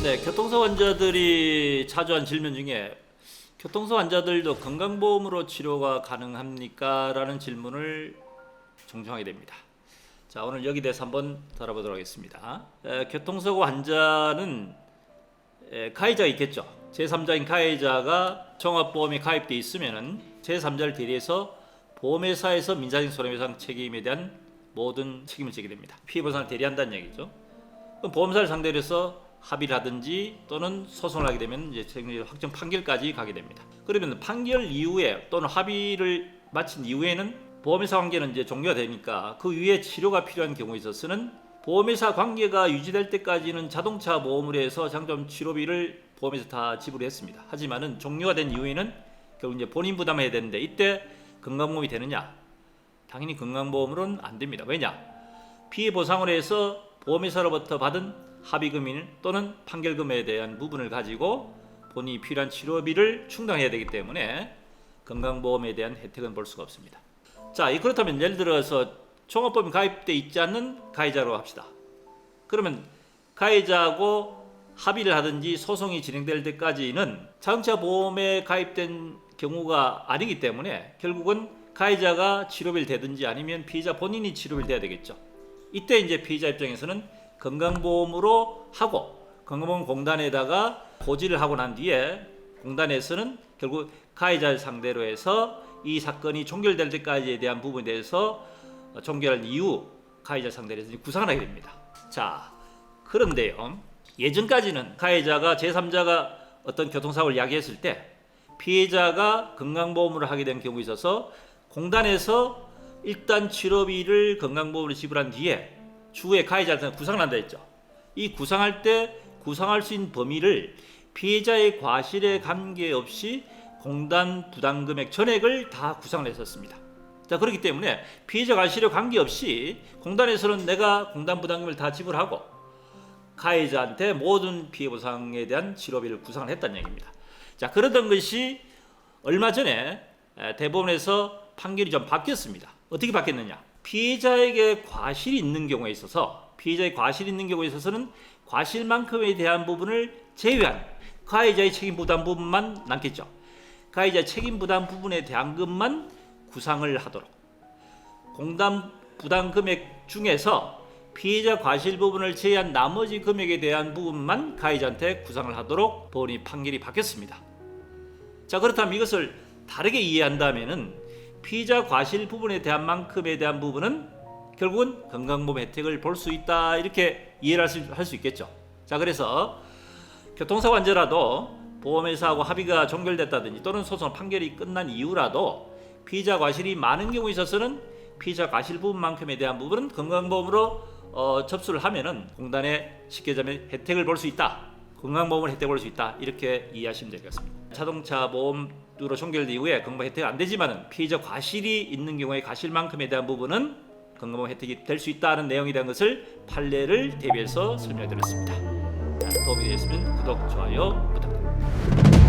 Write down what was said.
네, 교통사고 환자들이 자주 한 질문 중에 교통사고 환자들도 건강보험으로 치료가 가능합니까? 라는 질문을 종종 하게 됩니다. 자, 오늘 여기 대해서 한번 다뤄보도록 하겠습니다. 교통사고 환자는 가해자가 있겠죠. 제3자인 가해자가 종합보험에 가입되어 있으면 제3자를 대리해서 보험회사에서 민사적인 손해배상 책임에 대한 모든 책임을 지게 됩니다. 피해보상을 대리한다는 얘기죠. 그럼 보험사를 상대로 해서 합의를 하든지 또는 소송을 하게 되면 이제 확정 판결까지 가게 됩니다. 그러면 판결 이후에 또는 합의를 마친 이후에는 보험회사 관계는 이제 종료가 되니까 그 위에 치료가 필요한 경우에 있어서는 보험회사 관계가 유지될 때까지는 자동차 보험으로 해서 장점 치료비를 보험에서 다 지불했습니다. 하지만은 종료가 된 이후에는 결국 이제 본인 부담해야 되는데 이때 건강보험이 되느냐? 당연히 건강보험으로는 안 됩니다. 왜냐? 피해 보상을 해서 보험회사로부터 받은 합의금인 또는 판결금에 대한 부분을 가지고 본인이 필요한 치료비를 충당해야 되기 때문에 건강보험에 대한 혜택은 볼 수가 없습니다. 자, 그렇다면 예를 들어서 종합보험에 가입돼 있지 않는 가해자로 합시다. 그러면 가해자하고 합의를 하든지 소송이 진행될 때까지는 자동차 보험에 가입된 경우가 아니기 때문에 결국은 가해자가 치료비를 대든지 아니면 피해자 본인이 치료비를 대야 되겠죠. 이때 이제 피해자 입장에서는 건강보험으로 하고 건강보험공단에다가 고지를 하고 난 뒤에 공단에서는 결국 가해자를 상대로 해서 이 사건이 종결될 때까지에 대한 부분에 대해서 종결한 이후 가해자 상대로 해서 구상을 하게 됩니다. 자, 그런데요, 예전까지는 가해자가 제3자가 어떤 교통사고를 야기했을 때 피해자가 건강보험을 하게 된 경우에 있어서 공단에서 일단 치료비를 건강보험으로 지불한 뒤에 추후에 가해자한테 구상을 한다 했죠. 이 구상할 때 구상할 수 있는 범위를 피해자의 과실에 관계없이 공단 부담금액 전액을 다 구상을 했었습니다. 자, 그렇기 때문에 피해자 과실에 관계없이 공단에서는 내가 공단 부담금을 다 지불하고 가해자한테 모든 피해 보상에 대한 치료비를 구상을 했다는 얘기입니다. 자, 그러던 것이 얼마 전에 대법원에서 판결이 좀 바뀌었습니다. 어떻게 바뀌었느냐? 피해자에게 과실이 있는 경우에 있어서 피해자의 과실이 있는 경우에 있어서는 과실만큼에 대한 부분을 제외한 가해자의 책임 부담 부분만 남겠죠. 가해자 책임 부담 부분에 대한 것만 구상을 하도록 공단 부담 금액 중에서 피해자 과실 부분을 제외한 나머지 금액에 대한 부분만 가해자한테 구상을 하도록 법원이 판결이 바뀌었습니다. 자, 그렇다면 이것을 다르게 이해한다면은 피해자 과실 부분에 대한 만큼에 대한 부분은 결국은 건강보험 혜택을 볼 수 있다, 이렇게 이해를 할 수 있겠죠. 자, 그래서 교통사고 환자라도 보험회사하고 합의가 종결됐다든지 또는 소송 판결이 끝난 이후라도 피해자 과실이 많은 경우에 있어서는 피해자 과실 부분만큼에 대한 부분은 건강보험으로 접수를 하면은 공단에 쉽게 말하면 혜택을 볼 수 있다, 건강보험을 혜택을 볼 수 있다, 이렇게 이해하시면 되겠습니다. 자동차 보험으로 종결된 이후에 건강보험 혜택이 안 되지만은 피해자 과실이 있는 경우에 과실만큼에 대한 부분은 건강보험 혜택이 될 수 있다는 내용에 대한 것을 판례를 대비해서 설명해 드렸습니다. 도움이 되셨으면 구독, 좋아요 부탁드립니다.